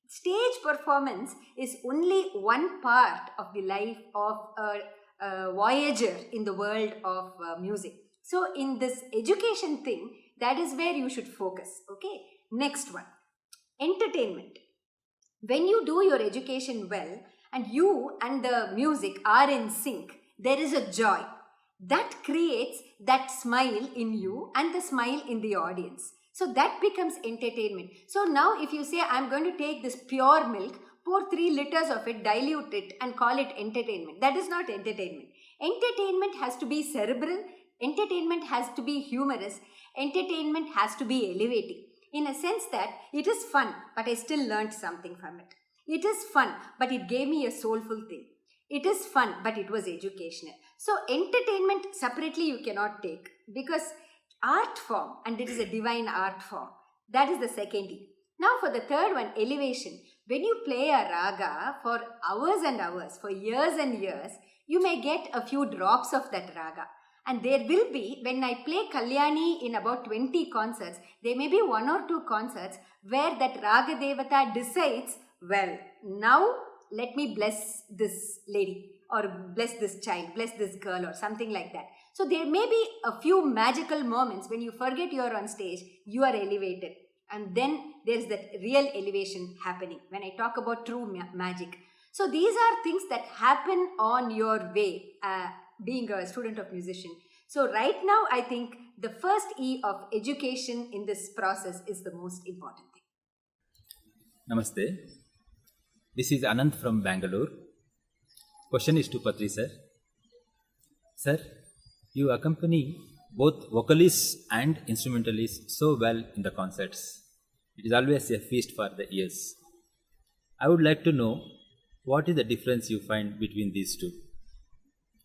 Stage performance is only one part of the life of a voyager in the world of music. So in this education thing, that is where you should focus. Okay, next one, entertainment. When you do your education well and you and the music are in sync, there is a joy that creates that smile in you and the smile in the audience. So that becomes entertainment. So now if you say, I'm going to take this pure milk, pour 3 liters of it, dilute it and call it entertainment. That is not entertainment. Entertainment has to be cerebral. Entertainment has to be humorous. Entertainment has to be elevating. In a sense that it is fun, but I still learned something from it. It is fun, but it gave me a soulful thing. It is fun, but it was educational. So entertainment separately you cannot take, because art form, and it is a divine art form. That is the second E. Now for the third one, elevation. When you play a raga for hours and hours, for years and years, you may get a few drops of that raga. And there will be, when I play Kalyani in about 20 concerts, there may be 1 or 2 concerts where that Raga Devata decides, well, now let me bless this lady or bless this child, bless this girl or something like that. So there may be a few magical moments when you forget you're on stage, you are elevated. And then there's that real elevation happening when I talk about true magic. So these are things that happen on your way. Being a student of musician. So right now, I think the first E of education in this process is the most important thing. Namaste. This is Anand from Bangalore. Question is to Patri sir. Sir, you accompany both vocalists and instrumentalists so well in the concerts. It is always a feast for the ears. I would like to know what is the difference you find between these two.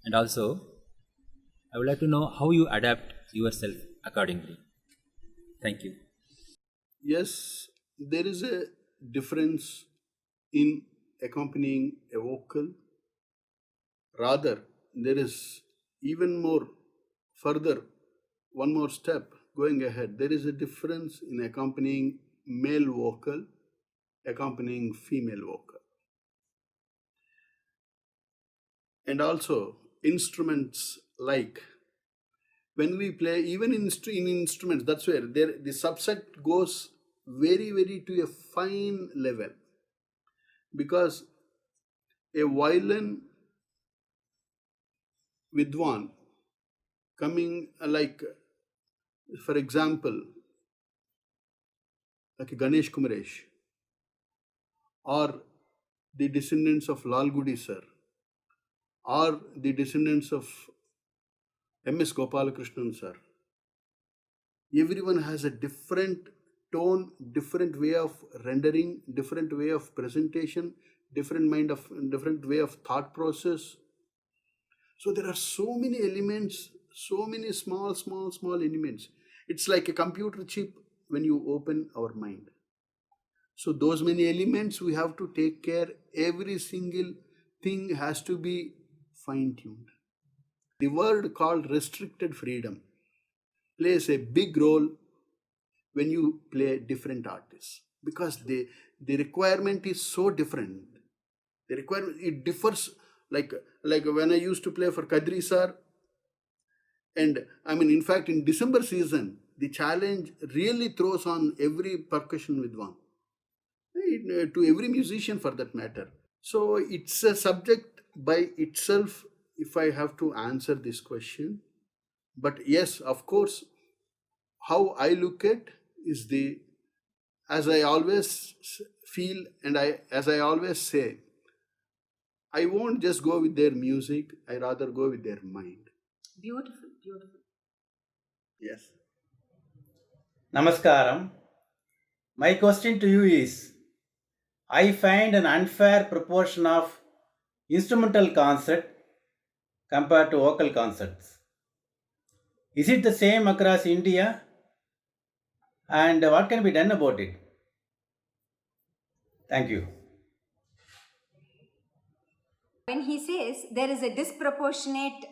And also, I would like to know how you adapt yourself accordingly. Thank you. Yes, there is a difference in accompanying a vocal. Rather, there is even more further, one more step going ahead. There is a difference in accompanying male vocal, accompanying female vocal. And also, instruments like when we play, even in instruments, that's where the subset goes very, very to a fine level, because a violin vidwan coming like, for example, like Ganesh Kumaresh or the descendants of Lal Gudi sir, or the descendants of M.S. Gopalakrishnan sir. Everyone has a different tone, different way of rendering, different way of presentation, different way of thought process. So there are so many elements, so many small elements. It's like a computer chip when you open our mind. So those many elements we have to take care. Every single thing has to be fine-tuned. The word called restricted freedom plays a big role when you play different artists, because the requirement is so different. The requirement, it differs. Like when I used to play for Kadri sir, and I mean, in fact, in December season, the challenge really throws on every percussion vidwan, to every musician for that matter. So it's a subject by itself if I have to answer this question. But yes, of course, how I look at is as I always feel and as I always say, I won't just go with their music, I rather go with their mind. Beautiful, beautiful. Yes. Namaskaram. My question to you is, I find an unfair proportion of instrumental concert compared to vocal concerts. Is it the same across India? And what can be done about it? Thank you. When he says there is a disproportionate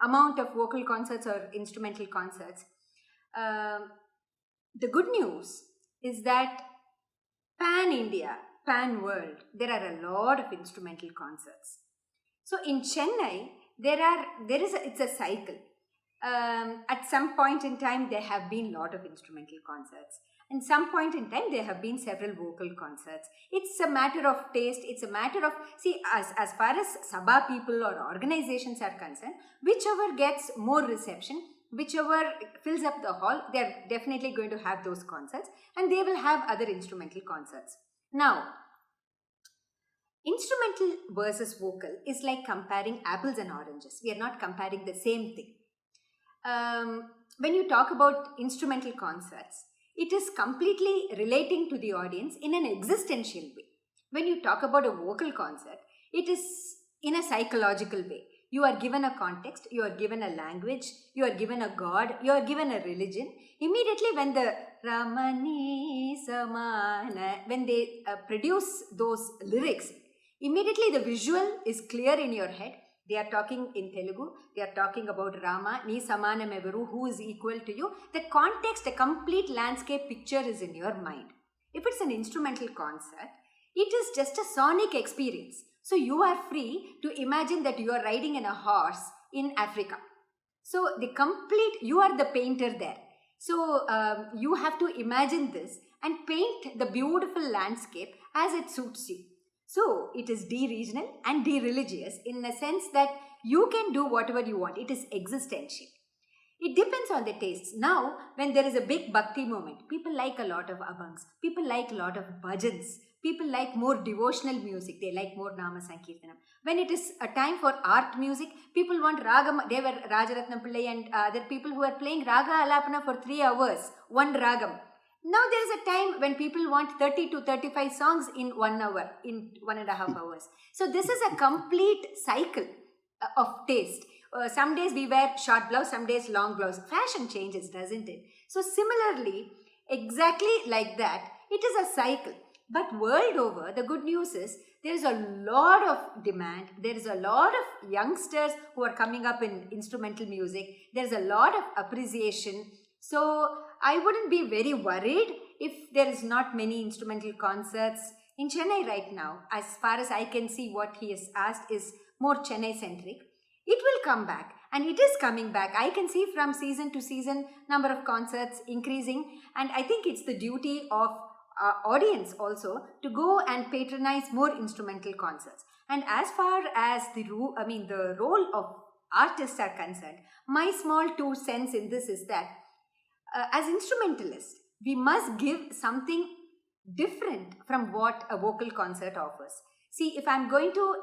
amount of vocal concerts or instrumental concerts, the good news is that pan India, pan world, there are a lot of instrumental concerts. So in Chennai, it's a cycle. At some point in time, there have been a lot of instrumental concerts. And some point in time, there have been several vocal concerts. It's a matter of taste. It's a matter of, see, as far as Sabha people or organizations are concerned, whichever gets more reception, whichever fills up the hall, they're definitely going to have those concerts, and they will have other instrumental concerts. Now, instrumental versus vocal is like comparing apples and oranges. We are not comparing the same thing. When you talk about instrumental concerts, it is completely relating to the audience in an existential way. When you talk about a vocal concert, it is in a psychological way. You are given a context, you are given a language, you are given a god, you are given a religion. Immediately when the Ramani Samana, when they produce those lyrics, immediately the visual is clear in your head. They are talking in Telugu, they are talking about Rama, Ni Samanam Evaru, who is equal to you. The context, a complete landscape picture is in your mind. If it's an instrumental concert, it is just a sonic experience. So you are free to imagine that you are riding in a horse in Africa. So you are the painter there. So you have to imagine this and paint the beautiful landscape as it suits you. So it is de-regional and de-religious in the sense that you can do whatever you want. It is existential. It depends on the tastes. Now, when there is a big bhakti moment, people like a lot of abhangs, people like a lot of bhajans, people like more devotional music, they like more Nama Sankirtanam. When it is a time for art music, people want Ragam, they were Rajaratnam Pillai and other people who are playing Raga Alapana for 3 hours, one Ragam. Now there is a time when people want 30 to 35 songs in 1 hour, in 1.5 hours. So this is a complete cycle of taste. Some days we wear short blouse, some days long blouse. Fashion changes, doesn't it? So similarly, exactly like that, it is a cycle. But world over, the good news is there is a lot of demand. There is a lot of youngsters who are coming up in instrumental music. There is a lot of appreciation. So I wouldn't be very worried if there is not many instrumental concerts in Chennai right now. As far as I can see, what he has asked is more Chennai centric. It will come back, and it is coming back. I can see from season to season number of concerts increasing, and I think it's the duty of audience also to go and patronize more instrumental concerts. And as far as the role of artists are concerned, my small 2 cents in this is that as instrumentalists, we must give something different from what a vocal concert offers. See, if I'm going to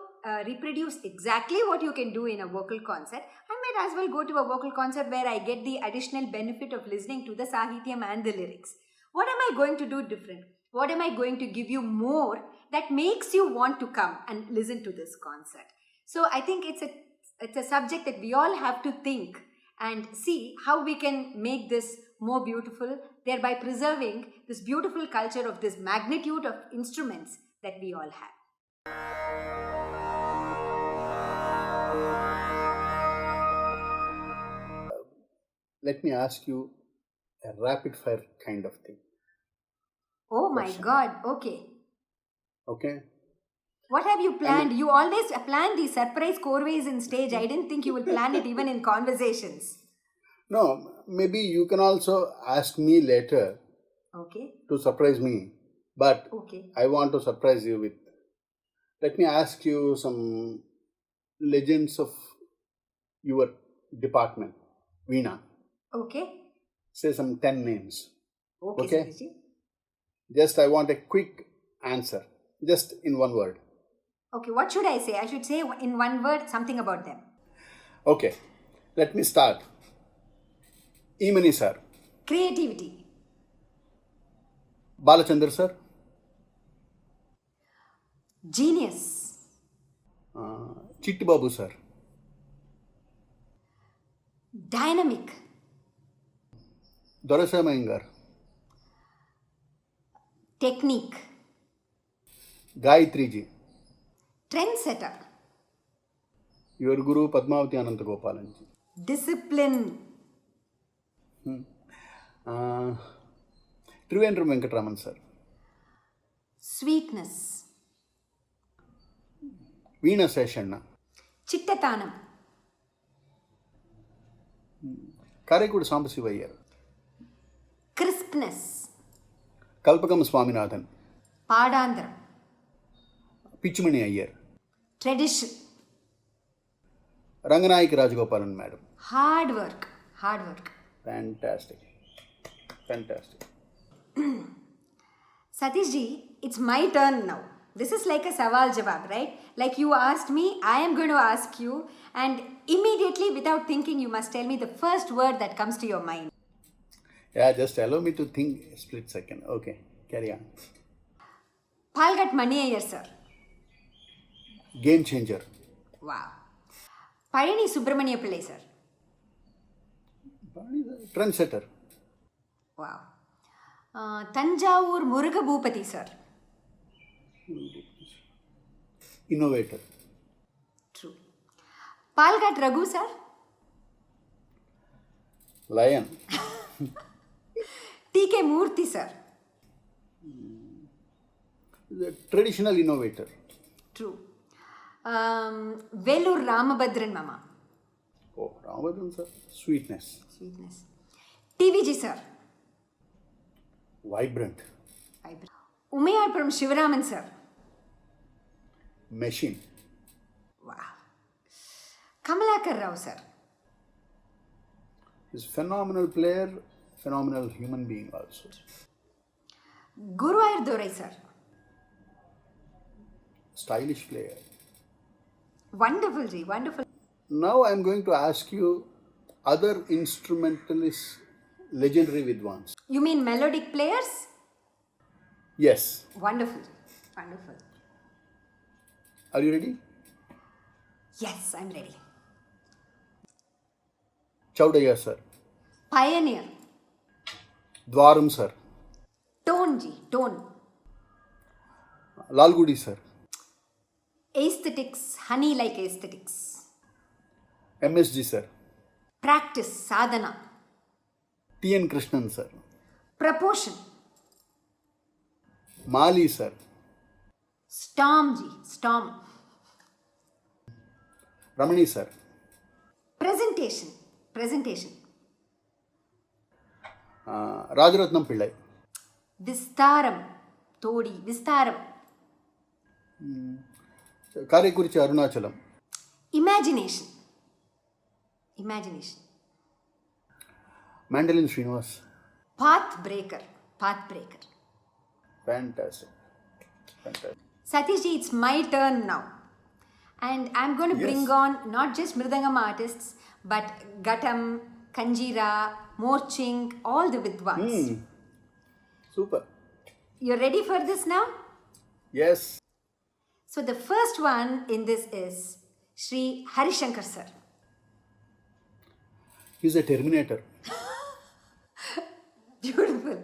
reproduce exactly what you can do in a vocal concert, I might as well go to a vocal concert where I get the additional benefit of listening to the sahityam and the lyrics. What am I going to do different? What am I going to give you more that makes you want to come and listen to this concert? So I think it's a subject that we all have to think and see how we can make this more beautiful, thereby preserving this beautiful culture of this magnitude of instruments that we all have. Let me ask you a rapid fire kind of thing. Oh my Question. God, okay. Okay? What have you planned? You always plan these surprise corveys in stage. I didn't think you will plan it even in conversations. No, maybe you can also ask me later Okay. to surprise me. But Okay. I want to surprise you with. Let me ask you some legends of your department, Veena. Okay. Say some 10 names. Okay. Okay. Satishji. Just I want a quick answer. Just in one word. Okay, what should I say? I should say in one word something about them. Okay. Let me start. Emani sir. Creativity. Balachandra sir. Genius. Chitti Babu sir. Dynamic. Dorasama Iyengar. Technique. Gayatri ji. Trendsetter. Your Guru Padmavati Anantagopalan ji. Discipline. Trivandrum Venkatraman sir. Sweetness. Veena Seshanna. Chittatanam. Karaikudu Sambasivayyar. Crispness. Kalpakam Swaminathan. Padandram. Pichumani Iyer. Tradition. Ranganayaki Rajagopalan madam. Hard work. Hard work. Fantastic. Fantastic. Satish ji, it's my turn now. This is like a sawal jawab, right? Like you asked me, I am going to ask you, and immediately without thinking, you must tell me the first word that comes to your mind. Yeah, just allow me to think a split second. Okay, carry on. Palgat Mani Iyer, sir. Game changer. Wow. Payani Subramania Pillai, sir. Trendsetter. Wow. Tanjavur Muruga Bhupati, sir. Innovator. True. Palgat Raghu, sir. Lion. TK Murthy, sir. The traditional innovator. True. Velur Ramabhadran Mama. Oh, Ramadhan sir. Sweetness. Sweetness. TVG, sir. Vibrant. Umayyapuram Shivaraman, sir. Machine. Wow. Kamalakar Rao, sir. He's a phenomenal player, phenomenal human being also. Guruvayur Dorai, sir. Stylish player. Wonderful, ji. Wonderful. Now I'm going to ask you other instrumentalists, legendary vidwans. You mean melodic players? Yes. Wonderful. Wonderful. Are you ready? Yes, I'm ready. Chaudhaya sir. Pioneer. Dwaram sir. Tone, ji. Tone. Lalgudi sir. Aesthetics. Honey like aesthetics. MSG sir. Practice. Sadhana. TN Krishnan sir. Proportion. Mali sir. Storm, ji. Storm. Ramani sir. Presentation. Presentation. Rajaratnam Pillai. Vistaram. Todi. Vistaram. Karaikurichi Arunachalam. Imagination. Imagination. Mandolin Srinivas. Path breaker. Path breaker. Fantastic. Fantastic. Satish ji, it's my turn now. And I'm going to bring Yes. on not just Mridangam artists, but Ghatam, Kanjira, Morching, all the Vidwans. Super. You're ready for this now? Yes. So the first one in this is Sri Harishankar sir. He's a Terminator. Beautiful.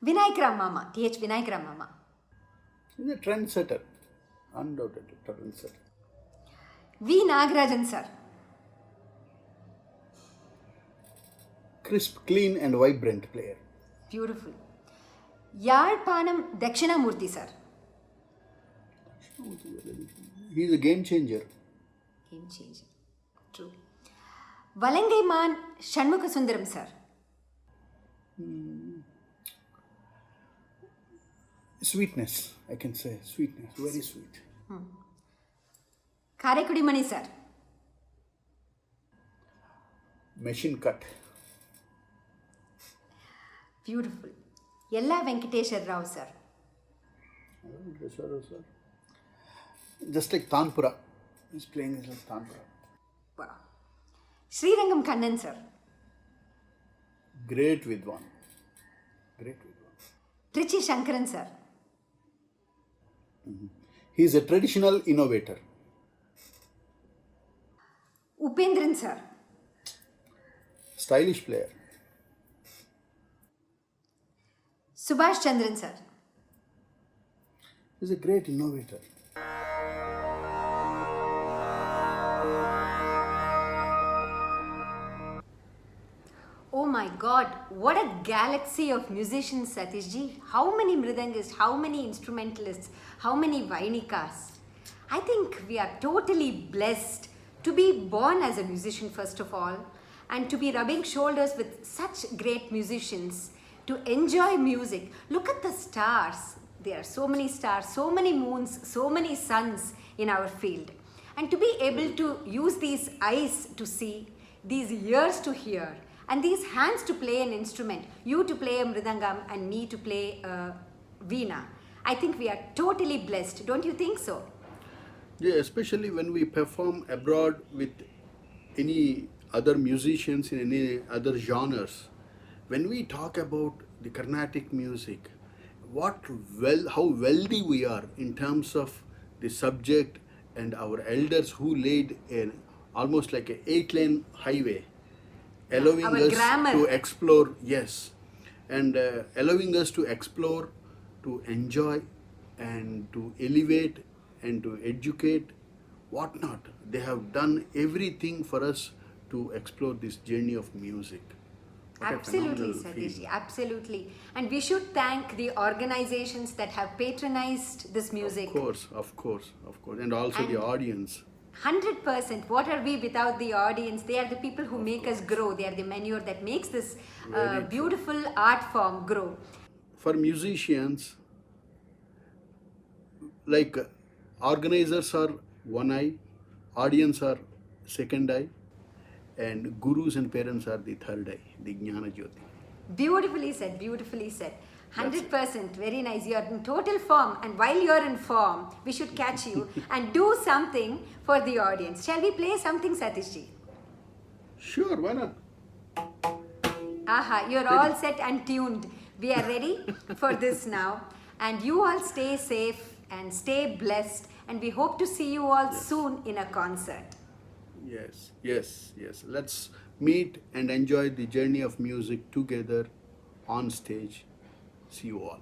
Vinayakram Mama, T.H. Vinayakram Mama. He's a trendsetter. Undoubtedly trendsetter. V. Nagarajan sir. Crisp, clean and vibrant player. Beautiful. Yarpanam Dakshinamurthy sir. He's a game changer. Game changer. True. Valangai Man Shanmukha Sundaram sir. Sweetness, I can say. Sweetness. Very sweet. Karaikudi Mani sir. Machine cut. Beautiful. Yella Venkateswaran Rao sir. Just like Tanpura. He's playing like Tanpura. Wow. Srirangam Kannan sir. Great Vidwan. Great Vidwan. Trichy Shankaran, sir. He is a traditional innovator. Upendran, sir. Stylish player. Subhash Chandran, sir. He is a great innovator. Oh my God, what a galaxy of musicians, Satish ji. How many mridangists, how many instrumentalists, how many vainikas. I think we are totally blessed to be born as a musician, first of all, and to be rubbing shoulders with such great musicians, to enjoy music. Look at the stars. There are so many stars, so many moons, so many suns in our field. And to be able to use these eyes to see, these ears to hear, and these hands to play an instrument, you to play a mridangam and me to play a veena. I think we are totally blessed. Don't you think so? Yeah, especially when we perform abroad with any other musicians in any other genres. When we talk about the Carnatic music, how wealthy we are in terms of the subject, and our elders who laid almost like an 8-lane highway, allowing Our us grammar. to explore, yes, and allowing us to explore, to enjoy, and to elevate, and to educate, whatnot. They have done everything for us to explore this journey of music. What a Absolutely, phenomenal Satish, feeling. absolutely. And we should thank the organizations that have patronized this music. Of course, of course, of course, and also the And- audience. 100%. What are we without the audience? They are the people who make us grow. They are the manure that makes this Very true. beautiful art form grow. For musicians, like organizers are one eye, audience are second eye, and gurus and parents are the third eye, the Jnana Jyoti. Beautifully said, beautifully said. 100%. Very nice. You are in total form. And while you are in form, we should catch you and do something for the audience. Shall we play something, Satishji? Sure, why not? Aha, you're all set and tuned. We are ready for this now. And you all stay safe and stay blessed. And we hope to see you all soon in a concert. Yes, yes, yes. Let's meet and enjoy the journey of music together on stage. See you all.